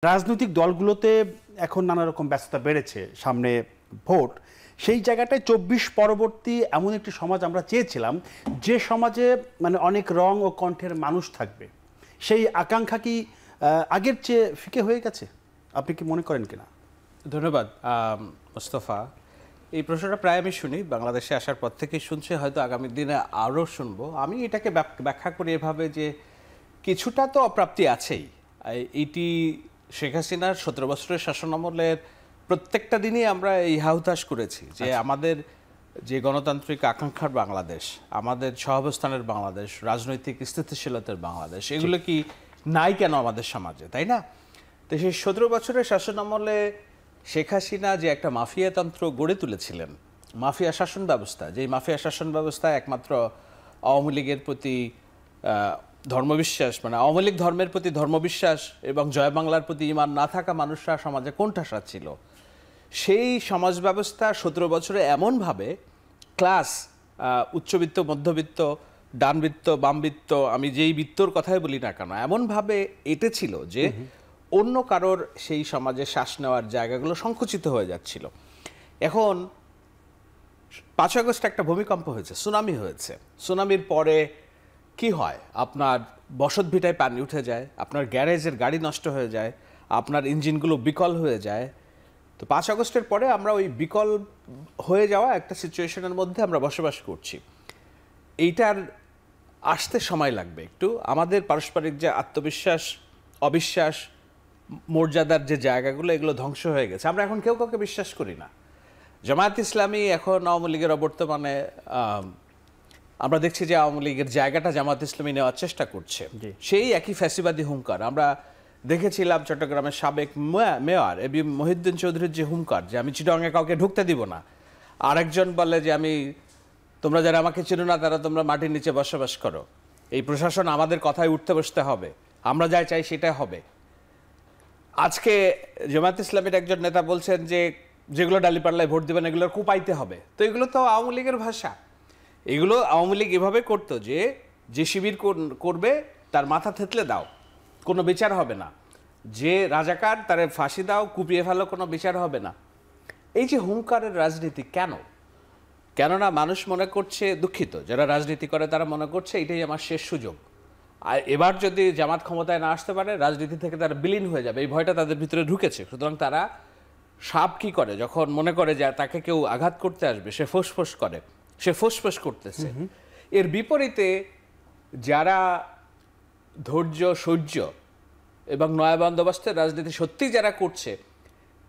রাজনৈতিক দলগুলোতে এখন নানা রকম ব্যস্ততা বেড়েছে, সামনে ভোট। সেই জায়গাটায় ২৪ পরবর্তী এমন একটি সমাজ আমরা চেয়েছিলাম, যে সমাজে মানে অনেক রং ও কণ্ঠের মানুষ থাকবে। সেই আকাঙ্ক্ষা কি আগের চেয়ে ফিকে হয়ে গেছে? আপনি কি মনে করেন কিনা? ধন্যবাদ মোস্তফা। এই প্রশ্নটা প্রায় আমি শুনি, বাংলাদেশে আসার পর থেকেই শুনছি, হয়তো আগামী দিনে আরও শুনবো। আমি এটাকে ব্যাখ্যা করি এভাবে যে কিছুটা তো অপ্রাপ্তি আছেই। এইটি শেখ হাসিনার ১৭ বছরের শাসনামলের প্রত্যেকটা দিনই আমরা এই হাহুতাশ করেছি যে আমাদের যে গণতান্ত্রিক আকাঙ্ক্ষার বাংলাদেশ, আমাদের সহাবস্থানের বাংলাদেশ, রাজনৈতিক স্থিতিশীলতার বাংলাদেশ, এগুলো কি নাই কেন আমাদের সমাজে, তাই না? তো সেই ১৭ বছরের শাসনামলে শেখ হাসিনা যে একটা মাফিয়াতন্ত্র গড়ে তুলেছিলেন, মাফিয়া শাসন ব্যবস্থা, যেই মাফিয়া শাসন ব্যবস্থা একমাত্র আওয়ামী লীগের প্রতি ধর্মবিশ্বাস, মানে আওয়ামী লীগ ধর্মের প্রতি ধর্মবিশ্বাস এবং জয় বাংলার প্রতি ঈমান না থাকা মানুষরা সমাজে কোণঠাসা ছিল। সেই সমাজ ব্যবস্থা ১৭ বছরে এমনভাবে ক্লাস, উচ্চবিত্ত, মধ্যবিত্ত, ডানবিত্ত, বামবিত্ত, আমি যেই বিত্তর কথাই বলি না কেন, এমনভাবে এঁটেছিল যে অন্য কারোর সেই সমাজে শ্বাস নেওয়ার জায়গাগুলো সংকুচিত হয়ে যাচ্ছিল। এখন ৫ আগস্ট একটা ভূমিকম্প হয়েছে, সুনামি হয়েছে। সুনামির পরে কি হয়? আপনার বসতভিটায় পানি উঠে যায়, আপনার গ্যারেজের গাড়ি নষ্ট হয়ে যায়, আপনার ইঞ্জিনগুলো বিকল হয়ে যায়। তো ৫ আগস্টের পরে আমরা ওই বিকল হয়ে যাওয়া একটা সিচুয়েশনের মধ্যে আমরা বসবাস করছি। এইটার আসতে সময় লাগবে একটু। আমাদের পারস্পরিক যে আত্মবিশ্বাস, অবিশ্বাস, মর্যাদার যে জায়গাগুলো, এগুলো ধ্বংস হয়ে গেছে। আমরা এখন কেউ কাউকে বিশ্বাস করি না। জামায়াত ইসলামী এখন আওয়ামী লীগের অবর্তমানে আমরা দেখছি যে আওয়ামী লীগের জায়গাটা জামায়াত ইসলামী নেওয়ার চেষ্টা করছে। সেই একই ফ্যাসিবাদী হুঙ্কার আমরা দেখেছিলাম চট্টগ্রামের সাবেক মেয়র এবি মহিউদ্দিন চৌধুরীর যে হুঙ্কার, যে আমি চিটাগাংয়ে কাউকে ঢুকতে দিব না। আরেকজন বলে যে তোমরা যারা আমাকে চিনো না তারা তোমরা মাটির নিচে বসবাস করো। এই প্রশাসন আমাদের কথায় উঠতে বসতে হবে, আমরা যাই চাই সেটাই হবে। আজকে জামায়াত ইসলামীর একজন নেতা বলছেন যে যেগুলো ডালিপাল্লায় ভোট দেবেন এগুলোর কুপাইতে হবে। তো এগুলো তো আওয়ামী লীগের ভাষা। এগুলো আওয়ামী লীগ এভাবে করতো যে শিবির করবে তার মাথা থেতলে দাও, কোনো বিচার হবে না। যে রাজাকার তারে ফাঁসি দাও, কুপিয়ে ফেলো, কোনো বিচার হবে না। এই যে হুঙ্কারের রাজনীতি কেন? কেননা মানুষ মনে করছে, দুঃখিত, যারা রাজনীতি করে তারা মনে করছে এটাই আমার শেষ সুযোগ। আর এবার যদি জামাত ক্ষমতায় না আসতে পারে, রাজনীতি থেকে তারা বিলীন হয়ে যাবে, এই ভয়টা তাদের ভিতরে ঢুকেছে। সুতরাং তারা সাপ কি করে, যখন মনে করে যে তাকে কেউ আঘাত করতে আসবে, সে ফোঁস করে, সে ফোঁস করতেছে। এর বিপরীতে যারা ধৈর্য, সহ্য এবং নয়া বন্দোবস্তের রাজনীতি সত্যি যারা করছে,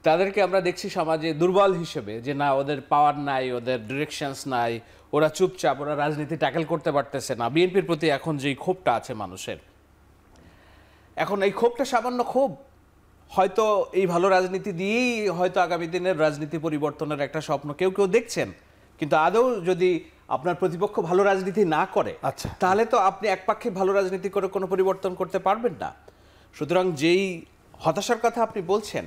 তাদেরকে আমরা দেখছি সমাজে দুর্বল হিসেবে, যে না, ওদের পাওয়ার নাই, ওদের ডিরেকশনস নাই, ওরা চুপচাপ, ওরা রাজনীতি ট্যাকেল করতে পারতেছে না। বিএনপির প্রতি এখন যেই ক্ষোভটা আছে মানুষের, এখন এই ক্ষোভটা সামান্য ক্ষোভ, হয়তো এই ভালো রাজনীতি দিয়েই হয়তো আগামী দিনের রাজনীতি পরিবর্তনের একটা স্বপ্ন কেউ কেউ দেখছেন। কিন্তু আদৌ যদি আপনার প্রতিপক্ষ ভালো রাজনীতি না করে, তাহলে তো আপনি একপাক্ষিক ভালো রাজনীতি করে কোনো পরিবর্তন করতে পারবেন না। সুতরাং যেই হতাশার কথা আপনি বলছেন,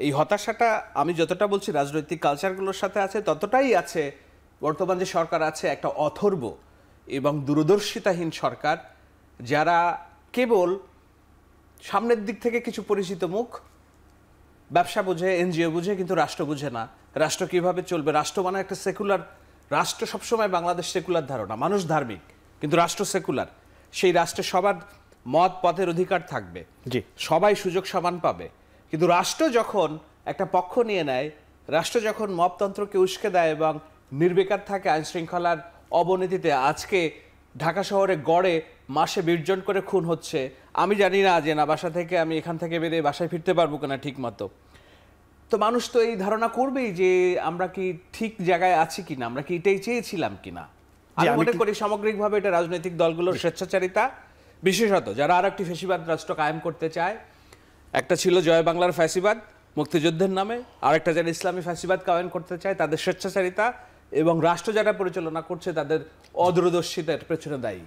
এই হতাশাটা আমি যতটা বলছি রাজনৈতিক কালচারগুলোর সাথে আছে, ততটাই আছে বর্তমান যে সরকার আছে, একটা অথর্ব এবং দূরদর্শিতাহীন সরকার, যারা কেবল সামনের দিক থেকে কিছু পরিচিত মুখ, ব্যবসা বুঝে, এনজিও বুঝে, কিন্তু রাষ্ট্র বুঝে না। রাষ্ট্র কিভাবে চলবে, রাষ্ট্র মানে একটা সেকুলার রাষ্ট্র। সবসময় বাংলাদেশ সেকুলার ধারণা, মানুষ ধার্মিক, কিন্তু রাষ্ট্র সেকুলার। সেই রাষ্ট্রে সবার মত পথের অধিকার থাকবে, সবাই সুযোগ সমান পাবে। কিন্তু রাষ্ট্র যখন একটা পক্ষ নিয়ে নেয়, রাষ্ট্র যখন মপতন্ত্রকে উস্কে দেয় এবং নির্বিকার থাকে আইন শৃঙ্খলার অবনতিতে, আজকে ঢাকা শহরে গড়ে মাসে ২০ জন করে খুন হচ্ছে। আমি জানি না যে বাসা থেকে আমি এখান থেকে বেরিয়ে বাসায় ফিরতে পারবো কিনা ঠিক মতো। তো মানুষ তো এই ধারণা করবেই যে আমরা কি ঠিক জায়গায় আছি কিনা, আমরা কি এটাই চেয়েছিলাম কিনা। আমি মনে করি সামগ্রিকভাবে এটা রাজনৈতিক দলগুলোর স্বেচ্ছাচারিতা, বিশেষত যারা আর একটি ফ্যাসিবাদ রাষ্ট্র কায়েম করতে চায়। একটা ছিল জয় বাংলার ফ্যাসিবাদ মুক্তিযুদ্ধের নামে, আর একটা যারা ইসলামী ফ্যাসিবাদ কায়েম করতে চায়, তাদের স্বেচ্ছাচারিতা এবং রাষ্ট্র যারা পরিচালনা করছে তাদের অদূরদর্শিতার পেছনে দায়ী।